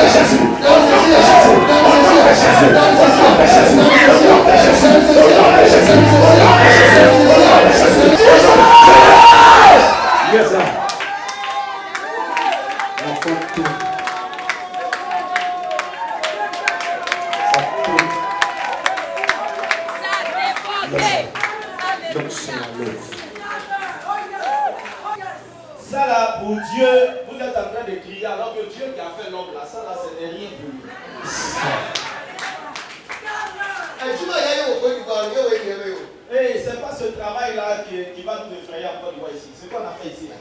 Jésus. fait tout. Ça tout. Donc c'est la lèvre. Ça là, pour Dieu, vous êtes en train de crier alors que Dieu qui a fait l'homme là, ça là, ce n'est rien pour lui. Et c'est pas ce travail là qui va nous effrayer en Côte d'Ivoire ici. C'est quoi on a fait ici là?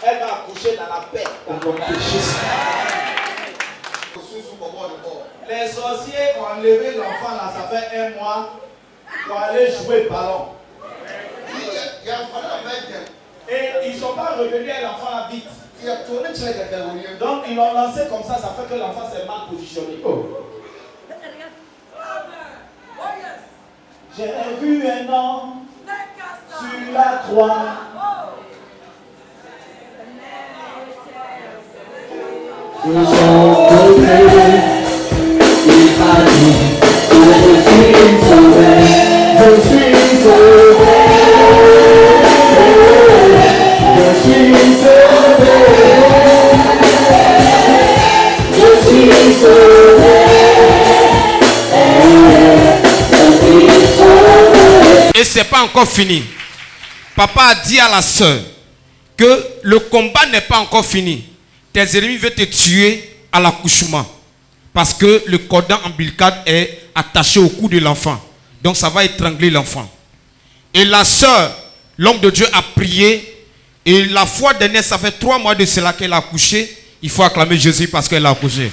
Elle va accoucher dans la paix. Les sorciers ont enlevé l'enfant là, ça fait 1 mois pour aller jouer ballon. Et ils ne sont pas revenus à l'enfant là vite. Donc ils l'ont lancé comme ça fait que l'enfant s'est mal positionné. J'ai vu un homme sur la croix. De son côté, il m'a dit, je suis sauvé, je suis sauvé, je suis sauvé, je suis sauvé, je suis sauvé. Et c'est pas encore fini. Papa a dit à la sœur que le combat n'est pas encore fini. Tes ennemis veulent te tuer à l'accouchement. Parce que le cordon ombilical est attaché au cou de l'enfant. Donc ça va étrangler l'enfant. Et la sœur, l'homme de Dieu a prié. Et la fois dernière, ça fait 3 mois de cela qu'elle a accouché. Il faut acclamer Jésus parce qu'elle a accouché.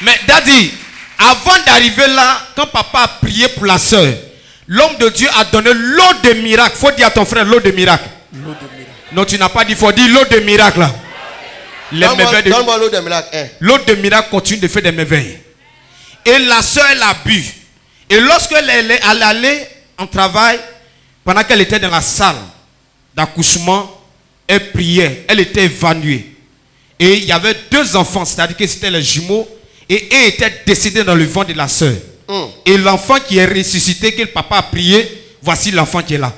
Mais Daddy, avant d'arriver là, quand papa a prié pour la sœur, l'homme de Dieu a donné l'eau de miracle. Il faut dire à ton frère l'eau de miracle. L'eau de miracle. Non, tu n'as pas dit, il faut dire l'eau de miracle. Donne-moi l'eau de miracle. L'eau de miracle continue de faire des merveilles. Et la soeur, elle a bu. Et lorsqu'elle est allée en travail, pendant qu'elle était dans la salle d'accouchement, elle priait. Elle était évanouie. Et il y avait 2 enfants, c'est-à-dire que c'était les jumeaux. Et eux étaient décédés dans le ventre de la soeur. Et l'enfant qui est ressuscité, que le papa a prié, voici l'enfant qui est là.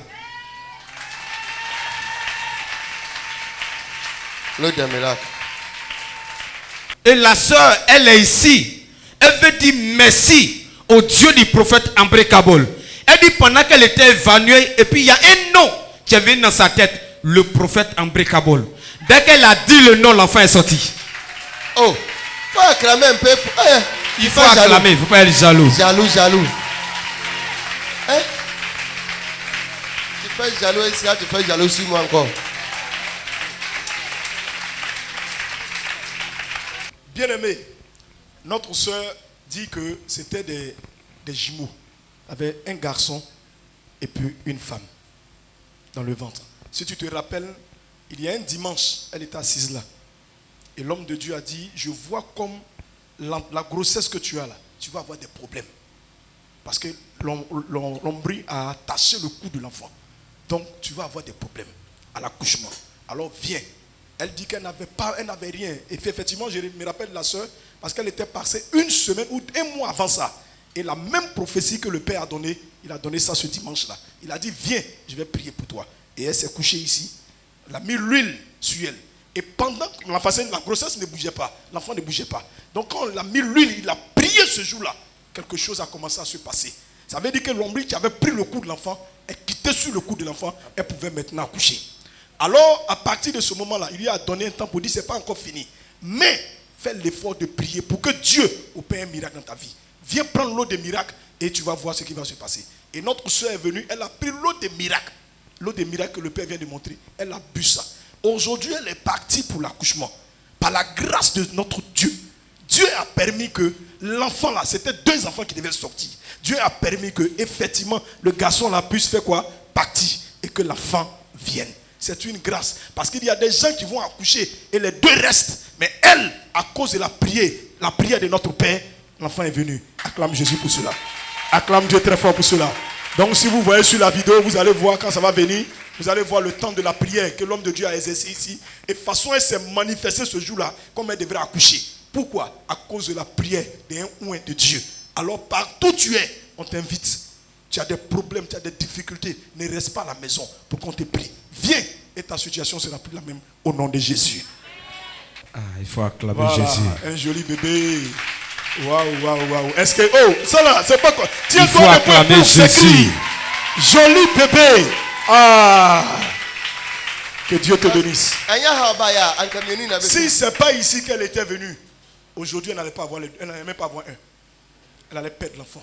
L'eau de miracle. Et la soeur, elle est ici. Elle veut dire merci au Dieu du prophète Ambré Kabol. Elle dit pendant qu'elle était évanouie, et puis il y a un nom qui est venu dans sa tête, le prophète Ambré Kabol. Dès qu'elle a dit le nom, l'enfant est sorti. Oh, il faut acclamer un peu. Il faut acclamer, il ne faut pas être jaloux. Jaloux. Hein? Tu fais jaloux ici, tu fais jaloux sur moi encore. Bien-aimé, notre soeur dit que c'était des jumeaux. Il y avait un garçon et puis une femme dans le ventre. Si tu te rappelles, il y a un dimanche, elle était assise là. Et l'homme de Dieu a dit, je vois comme la grossesse que tu as là, tu vas avoir des problèmes. Parce que l'ombris a attaché le cou de l'enfant. Donc tu vas avoir des problèmes à l'accouchement. Alors viens. Elle dit qu'elle n'avait rien. Et effectivement, je me rappelle la soeur, parce qu'elle était passée 1 semaine ou 1 mois avant ça. Et la même prophétie que le Père a donnée, il a donné ça ce dimanche-là. Il a dit, viens, je vais prier pour toi. Et elle s'est couchée ici. Elle a mis l'huile sur elle. Et pendant que la grossesse ne bougeait pas, l'enfant ne bougeait pas. Donc quand on a mis l'huile, il a prié ce jour-là. Quelque chose a commencé à se passer. Ça veut dire que l'ombris qui avait pris le cou de l'enfant, elle quittait sur le cou de l'enfant, elle pouvait maintenant accoucher. Alors, à partir de ce moment-là, il lui a donné un temps pour dire, ce n'est pas encore fini. Mais, fais l'effort de prier pour que Dieu opère un miracle dans ta vie. Viens prendre l'eau de miracle et tu vas voir ce qui va se passer. Et notre soeur est venue, elle a pris l'eau de miracle. L'eau de miracle que le Père vient de montrer. Elle a bu ça. Aujourd'hui, elle est partie pour l'accouchement. Par la grâce de notre Dieu. Dieu a permis que l'enfant là, c'était 2 enfants qui devaient sortir. Dieu a permis que, effectivement, le garçon là puisse faire quoi? Partir. Et que l'enfant vienne. C'est une grâce. Parce qu'il y a des gens qui vont accoucher et les 2 restent. Mais elle, à cause de la prière de notre Père, l'enfant est venu. Acclame Jésus pour cela. Acclame Dieu très fort pour cela. Donc si vous voyez sur la vidéo, vous allez voir quand ça va venir, vous allez voir le temps de la prière que l'homme de Dieu a exercé ici. Et de toute façon, elle s'est manifestée ce jour-là comme elle devrait accoucher. Pourquoi? À cause de la prière d'un oint de Dieu. Alors partout où tu es, on t'invite. Tu as des problèmes, tu as des difficultés. Ne reste pas à la maison pour qu'on te prie. Viens et ta situation sera plus la même au nom de Jésus. Ah, il faut acclamer Voilà, Jésus. un joli bébé. Waouh, waouh, waouh. Est-ce que... Oh, ça là, c'est pas quoi. Il faut Tiens-toi acclamer pour Jésus. s'écrire. Joli bébé. Ah. Que Dieu te bénisse. Si ce n'est pas ici qu'elle était venue, aujourd'hui elle n'allait pas avoir un. Elle n'allait même pas avoir un. Elle allait perdre l'enfant.